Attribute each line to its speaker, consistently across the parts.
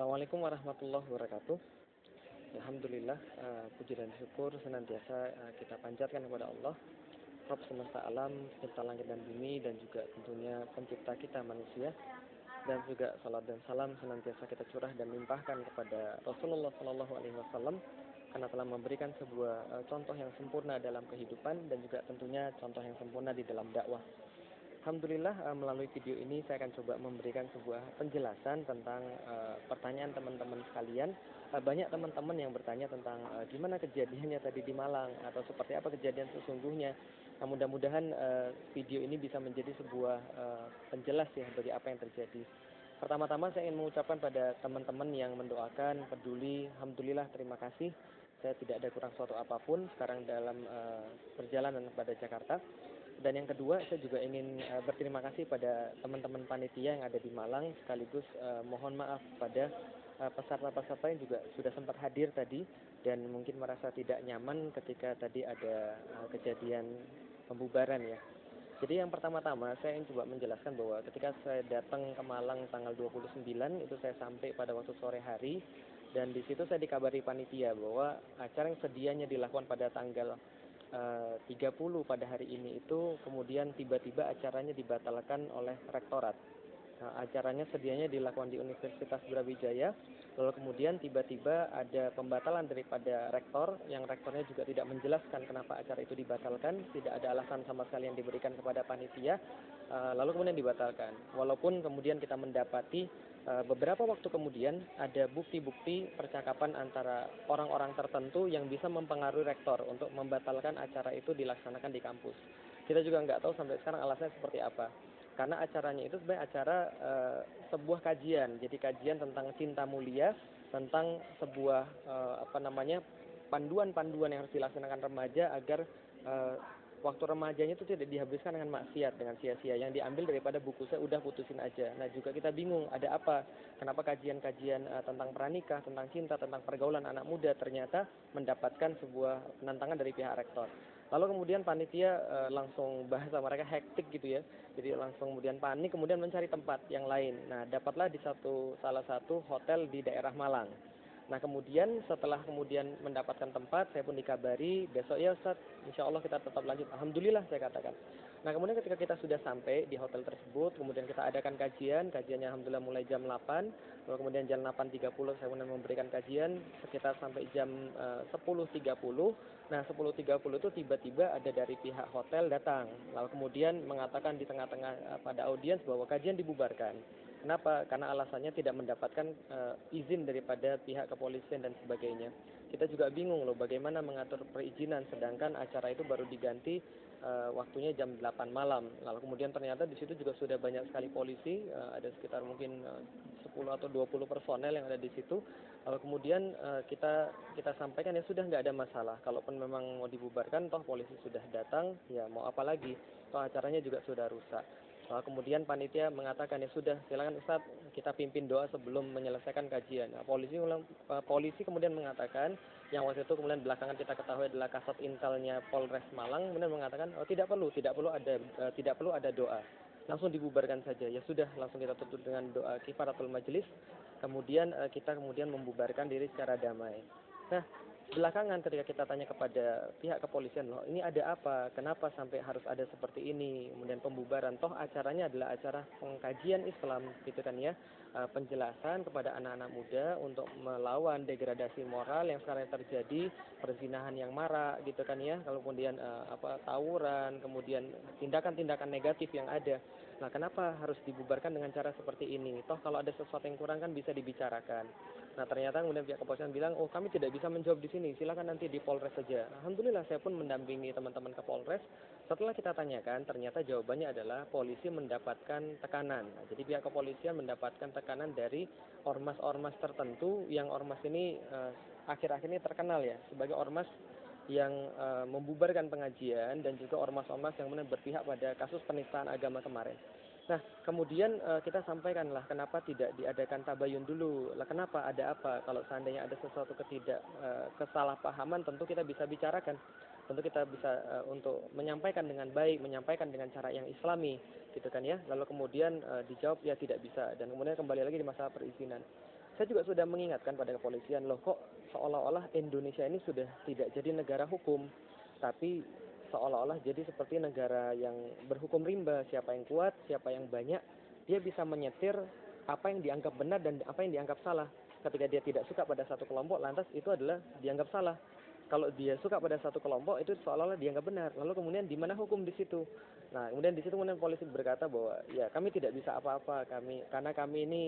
Speaker 1: Assalamualaikum warahmatullahi wabarakatuh. Alhamdulillah, puji dan syukur senantiasa kita panjatkan kepada Allah, Rabb semesta alam, pencipta langit dan bumi, dan juga tentunya pencipta kita manusia. Dan juga salat dan salam senantiasa kita curah dan limpahkan kepada Rasulullah Shallallahu Alaihi Wasallam, karena telah memberikan sebuah contoh yang sempurna dalam kehidupan dan juga tentunya contoh yang sempurna di dalam dakwah. Alhamdulillah, melalui video ini saya akan coba memberikan sebuah penjelasan tentang pertanyaan teman-teman sekalian. Banyak teman-teman yang bertanya tentang gimana kejadiannya tadi di Malang atau seperti apa kejadian sesungguhnya. Nah, mudah-mudahan video ini bisa menjadi sebuah penjelas ya bagi apa yang terjadi. Pertama-tama saya ingin mengucapkan pada teman-teman yang mendoakan, peduli, alhamdulillah, terima kasih. Saya tidak ada kurang suatu apapun sekarang dalam perjalanan kepada Jakarta. Dan yang kedua, saya juga ingin berterima kasih pada teman-teman panitia yang ada di Malang, sekaligus mohon maaf pada peserta-peserta yang juga sudah sempat hadir tadi dan mungkin merasa tidak nyaman ketika tadi ada kejadian pembubaran ya. Jadi yang pertama-tama saya ingin coba menjelaskan bahwa ketika saya datang ke Malang tanggal 29, itu saya sampai pada waktu sore hari, dan di situ saya dikabari panitia bahwa acara yang sedianya dilakukan pada tanggal 30 pada hari ini itu kemudian tiba-tiba acaranya dibatalkan oleh rektorat. Nah, acaranya sedianya dilakukan di Universitas Brawijaya, lalu kemudian tiba-tiba ada pembatalan daripada rektor, yang rektornya juga tidak menjelaskan kenapa acara itu dibatalkan, tidak ada alasan sama sekali yang diberikan kepada panitia, lalu kemudian dibatalkan. Walaupun kemudian kita mendapati beberapa waktu kemudian ada bukti-bukti percakapan antara orang-orang tertentu yang bisa mempengaruhi rektor untuk membatalkan acara itu dilaksanakan di kampus. Kita juga nggak tahu sampai sekarang alasannya seperti apa. Karena acaranya itu sebenarnya acara sebuah kajian, jadi kajian tentang cinta mulia, tentang sebuah panduan-panduan yang harus dilaksanakan remaja agar waktu remajanya itu tidak dihabiskan dengan maksiat, dengan sia-sia, yang diambil daripada buku saya udah putusin aja. Nah, juga kita bingung ada apa, kenapa kajian-kajian tentang pranikah, tentang cinta, tentang pergaulan anak muda ternyata mendapatkan sebuah penentangan dari pihak rektor. Lalu kemudian panitia langsung bahasa mereka hektik gitu ya, jadi langsung kemudian panik, kemudian mencari tempat yang lain. Nah, dapatlah di salah satu hotel di daerah Malang. Nah, kemudian setelah kemudian mendapatkan tempat, saya pun dikabari, besok ya Ustaz, insya Allah kita tetap lanjut. Alhamdulillah, saya katakan. Nah, kemudian ketika kita sudah sampai di hotel tersebut, kemudian kita adakan kajiannya Alhamdulillah mulai jam 8, lalu kemudian jam 8.30 saya kemudian memberikan kajian sekitar sampai jam 10.30. Nah, 10.30 itu tiba-tiba ada dari pihak hotel datang, lalu kemudian mengatakan di tengah-tengah pada audiens bahwa kajian dibubarkan. Kenapa? Karena alasannya tidak mendapatkan izin daripada pihak kepolisian dan sebagainya. Kita juga bingung loh bagaimana mengatur perizinan sedangkan acara itu baru diganti waktunya jam 8 malam. Lalu kemudian ternyata di situ juga sudah banyak sekali polisi, ada sekitar mungkin 10 atau 20 personel yang ada di situ. Lalu kemudian kita sampaikan ya sudah, nggak ada masalah. Kalaupun memang mau dibubarkan, toh polisi sudah datang, ya mau apa lagi? Toh acaranya juga sudah rusak. Kemudian panitia mengatakan ya sudah, silakan Ustadz, kita pimpin doa sebelum menyelesaikan kajian. Nah, polisi kemudian mengatakan, yang waktu itu kemudian belakangan kita ketahui adalah kasat intelnya Polres Malang, kemudian mengatakan tidak perlu ada doa, langsung dibubarkan saja. Ya sudah, langsung kita tutup dengan doa kifaratul majelis. Kemudian kita membubarkan diri secara damai. Nah, belakangan ketika kita tanya kepada pihak kepolisian, loh ini ada apa, kenapa sampai harus ada seperti ini, kemudian pembubaran, toh acaranya adalah acara pengkajian Islam gitu kan ya, penjelasan kepada anak-anak muda untuk melawan degradasi moral yang sekarang terjadi, perzinahan yang marak gitu kan ya, kalau kemudian tawuran, kemudian tindakan-tindakan negatif yang ada. Nah, kenapa harus dibubarkan dengan cara seperti ini? Toh kalau ada sesuatu yang kurang kan bisa dibicarakan. Nah, ternyata kemudian pihak kepolisian bilang, oh kami tidak bisa menjawab di sini, silakan nanti di Polres saja. Alhamdulillah saya pun mendampingi teman-teman ke Polres. Setelah kita tanyakan, ternyata jawabannya adalah polisi mendapatkan tekanan. Nah, jadi pihak kepolisian mendapatkan tekanan dari ormas-ormas tertentu, yang ormas ini akhir-akhir ini terkenal ya sebagai ormas yang membubarkan pengajian, dan juga ormas-ormas yang berpihak pada kasus penistaan agama kemarin. Nah, kemudian kita sampaikanlah kenapa tidak diadakan tabayun dulu. Lah kenapa, ada apa? Kalau seandainya ada sesuatu kesalahpahaman, tentu kita bisa bicarakan. Tentu kita bisa untuk menyampaikan dengan baik, menyampaikan dengan cara yang islami, gitu kan ya. Lalu kemudian dijawab ya tidak bisa, dan kemudian kembali lagi di masalah perizinan. saya juga sudah mengingatkan pada kepolisian, loh kok seolah-olah Indonesia ini sudah tidak jadi negara hukum, tapi seolah-olah jadi seperti negara yang berhukum rimba, siapa yang kuat, siapa yang banyak, dia bisa menyetir apa yang dianggap benar dan apa yang dianggap salah. Ketika dia tidak suka pada satu kelompok, lantas itu adalah dianggap salah. Kalau dia suka pada satu kelompok, itu seolah-olah dianggap benar. Lalu kemudian di mana hukum di situ? Nah, kemudian di situ kemudian polisi berkata bahwa ya kami tidak bisa apa-apa, karena kami ini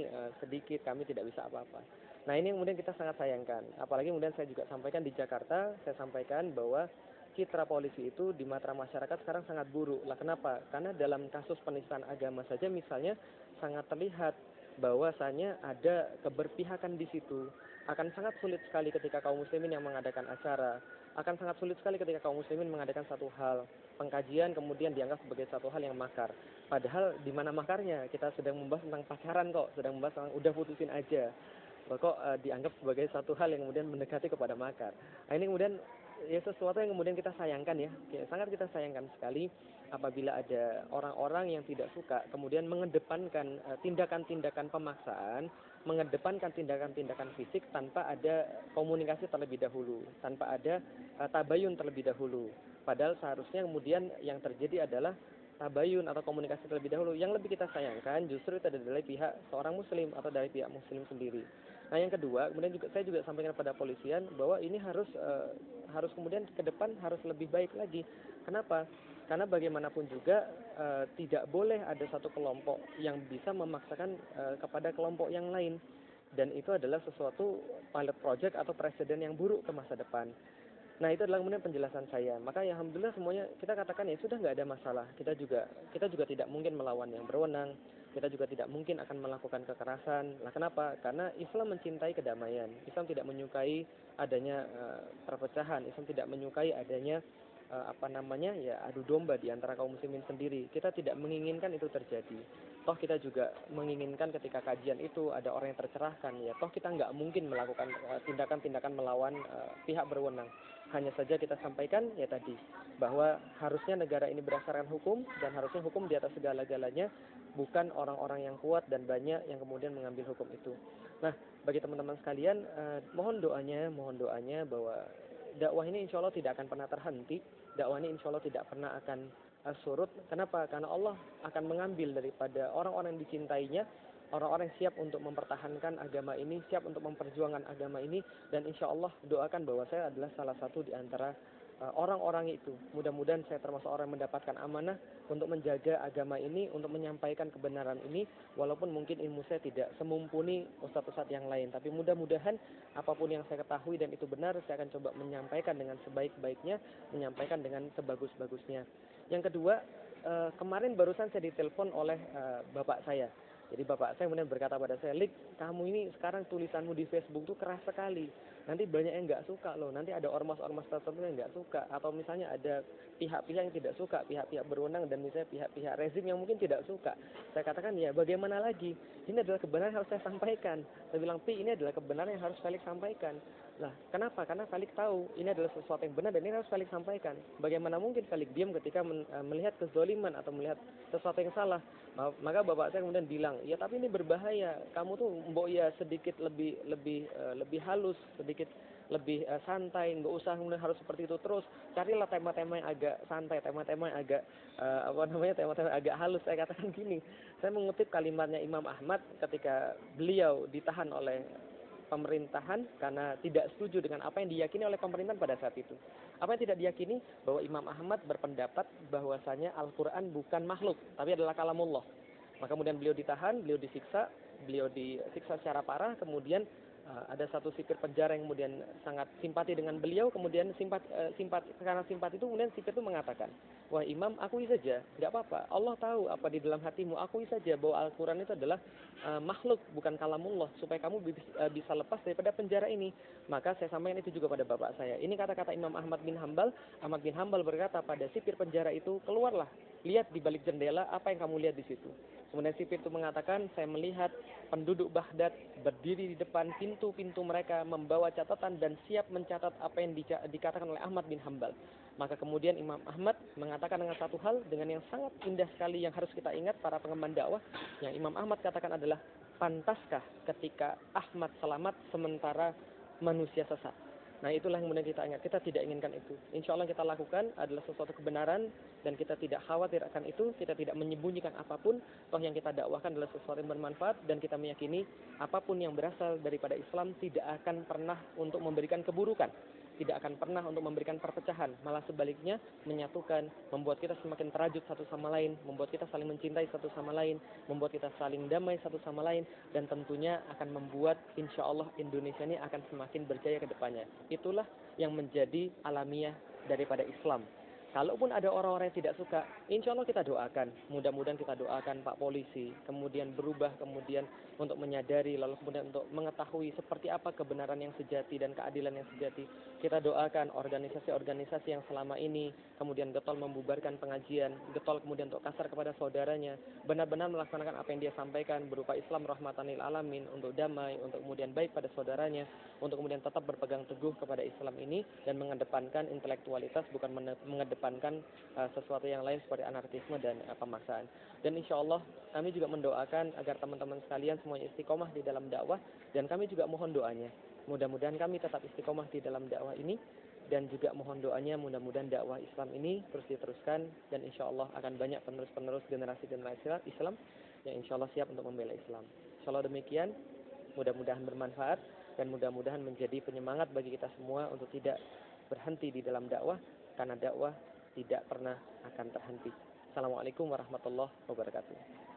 Speaker 1: sedikit, kami tidak bisa apa-apa. Nah, ini kemudian kita sangat sayangkan. Apalagi kemudian saya juga sampaikan di Jakarta, saya sampaikan bahwa citra polisi itu di mata masyarakat sekarang sangat buruk. Lah kenapa? Karena dalam kasus penistaan agama saja misalnya sangat terlihat bahwasanya ada keberpihakan di situ. Akan sangat sulit sekali ketika kaum muslimin yang mengadakan acara, akan sangat sulit sekali ketika kaum muslimin mengadakan satu hal pengkajian kemudian dianggap sebagai satu hal yang makar. Padahal di mana makarnya? Kita sedang membahas tentang pacaran kok, sedang membahas tentang udah putusin aja. Kok dianggap sebagai satu hal yang kemudian mendekati kepada makar. Nah, ini kemudian ya sesuatu yang kemudian kita sayangkan ya, sangat kita sayangkan sekali apabila ada orang-orang yang tidak suka kemudian mengedepankan tindakan-tindakan pemaksaan, mengedepankan tindakan-tindakan fisik tanpa ada komunikasi terlebih dahulu, tanpa ada tabayun terlebih dahulu. Padahal seharusnya kemudian yang terjadi adalah tabayun atau komunikasi terlebih dahulu. Yang lebih kita sayangkan justru itu dari pihak seorang muslim atau dari pihak muslim sendiri. Nah, yang kedua, kemudian juga saya juga sampaikan kepada polisian bahwa ini harus kemudian ke depan harus lebih baik lagi. Kenapa? Karena bagaimanapun juga tidak boleh ada satu kelompok yang bisa memaksakan kepada kelompok yang lain, dan itu adalah sesuatu pilot project atau presiden yang buruk ke masa depan. Nah, itu adalah kemudian penjelasan saya. Maka ya alhamdulillah semuanya kita katakan ya sudah nggak ada masalah. Kita juga tidak mungkin melawan yang berwenang. Kita juga tidak mungkin akan melakukan kekerasan. Nah, kenapa? Karena Islam mencintai kedamaian. Islam tidak menyukai adanya perpecahan. Islam tidak menyukai adanya adu domba di antara kaum muslimin sendiri. Kita tidak menginginkan itu terjadi. Toh kita juga menginginkan ketika kajian itu ada orang yang tercerahkan. Ya toh kita nggak mungkin melakukan tindakan-tindakan melawan pihak berwenang. Hanya saja kita sampaikan ya tadi bahwa harusnya negara ini berdasarkan hukum dan harusnya hukum di atas segala-galanya, bukan orang-orang yang kuat dan banyak yang kemudian mengambil hukum itu. Nah, bagi teman-teman sekalian, mohon doanya bahwa dakwah ini insya Allah tidak akan pernah terhenti, dakwah ini insya Allah tidak pernah akan surut. Kenapa? Karena Allah akan mengambil daripada orang-orang yang dicintainya, orang-orang yang siap untuk mempertahankan agama ini, siap untuk memperjuangkan agama ini, dan insya Allah doakan bahwa saya adalah salah satu di antara orang-orang itu. Mudah-mudahan saya termasuk orang yang mendapatkan amanah untuk menjaga agama ini, untuk menyampaikan kebenaran ini, walaupun mungkin ilmu saya tidak semumpuni ustadz-ustadz yang lain. Tapi mudah-mudahan apapun yang saya ketahui dan itu benar, saya akan coba menyampaikan dengan sebaik-baiknya, menyampaikan dengan sebagus-bagusnya. Yang kedua, kemarin barusan saya ditelepon oleh bapak saya. Jadi bapak saya kemudian berkata pada saya, "Lik, kamu ini sekarang tulisanmu di Facebook tuh keras sekali. Nanti banyak yang nggak suka loh. Nanti ada ormas-ormas tertentu yang nggak suka. Atau misalnya ada pihak-pihak yang tidak suka, pihak-pihak berwenang dan misalnya pihak-pihak rezim yang mungkin tidak suka." Saya katakan, ya bagaimana lagi? Ini adalah kebenaran yang harus saya sampaikan. Saya bilang, "Pi, ini adalah kebenaran yang harus Felix sampaikan." Lah, kenapa? Karena Felix tahu ini adalah sesuatu yang benar dan ini harus Felix sampaikan. Bagaimana mungkin Felix diam ketika melihat kezaliman atau melihat sesuatu yang salah? Maka bapak saya kemudian bilang, "Ya tapi ini berbahaya. Kamu tuh mbok ya sedikit lebih halus, sedikit lebih santai, nggak usah kemudian harus seperti itu terus. Carilah tema-tema yang agak santai, tema-tema yang agak tema-tema yang agak halus." Saya katakan gini, saya mengutip kalimatnya Imam Ahmad ketika beliau ditahan oleh pemerintahan karena tidak setuju dengan apa yang diyakini oleh pemerintahan pada saat itu. Apa yang tidak diyakini? Bahwa Imam Ahmad berpendapat bahwasanya Al-Quran bukan makhluk, tapi adalah kalamullah. Maka kemudian beliau ditahan, beliau disiksa secara parah, kemudian ada satu sipir penjara yang kemudian sangat simpati dengan beliau, kemudian karena simpati itu kemudian sipir itu mengatakan, "Wah Imam, akui saja, nggak apa-apa. Allah tahu apa di dalam hatimu. Akui saja bahwa Al-Quran itu adalah makhluk, bukan kalamullah, supaya kamu bisa lepas daripada penjara ini." Maka saya sampaikan itu juga pada bapak saya. Ini kata-kata Imam Ahmad bin Hambal. Ahmad bin Hambal berkata pada sipir penjara itu, "Keluarlah, lihat di balik jendela apa yang kamu lihat di situ." Kemudian sipir itu mengatakan, "Saya melihat penduduk Baghdad berdiri di depan pintu-pintu mereka membawa catatan dan siap mencatat apa yang dikatakan oleh Ahmad bin Hambal." Maka kemudian Imam Ahmad mengatakan dengan satu hal dengan yang sangat indah sekali yang harus kita ingat para pengemban dakwah, yang Imam Ahmad katakan adalah, pantaskah ketika Ahmad selamat sementara manusia sesat? Nah itulah yang kemudian kita ingat, kita tidak inginkan itu. Insya Allah kita lakukan adalah sesuatu kebenaran dan kita tidak khawatir akan itu, kita tidak menyembunyikan apapun. Toh yang kita dakwahkan adalah sesuatu yang bermanfaat dan kita meyakini apapun yang berasal daripada Islam tidak akan pernah untuk memberikan keburukan, tidak akan pernah untuk memberikan perpecahan, malah sebaliknya menyatukan, membuat kita semakin terajut satu sama lain, membuat kita saling mencintai satu sama lain, membuat kita saling damai satu sama lain, dan tentunya akan membuat insya Allah Indonesia ini akan semakin berjaya ke depannya. Itulah yang menjadi alamiah daripada Islam. Kalaupun ada orang-orang yang tidak suka, insya Allah kita doakan. Mudah-mudahan kita doakan Pak Polisi, kemudian berubah, kemudian untuk menyadari, lalu kemudian untuk mengetahui seperti apa kebenaran yang sejati dan keadilan yang sejati. Kita doakan organisasi-organisasi yang selama ini kemudian getol membubarkan pengajian, getol kemudian untuk kasar kepada saudaranya, benar-benar melaksanakan apa yang dia sampaikan berupa Islam rahmatan lil alamin, untuk damai, untuk kemudian baik pada saudaranya, untuk kemudian tetap berpegang teguh kepada Islam ini dan mengedepankan intelektualitas, bukan mengedepankan sesuatu yang lain seperti anarkisme dan pemaksaan. Dan insya Allah kami juga mendoakan agar teman-teman sekalian semuanya istiqomah di dalam dakwah, dan kami juga mohon doanya. Mudah-mudahan kami tetap istiqomah di dalam dakwah ini, dan juga mohon doanya mudah-mudahan dakwah Islam ini terus diteruskan, dan insya Allah akan banyak penerus-penerus generasi-generasi Islam yang insya Allah siap untuk membela Islam. Insya Allah demikian, mudah-mudahan bermanfaat dan mudah-mudahan menjadi penyemangat bagi kita semua untuk tidak berhenti di dalam dakwah, karena dakwah tidak pernah akan terhenti. Assalamualaikum warahmatullahi wabarakatuh.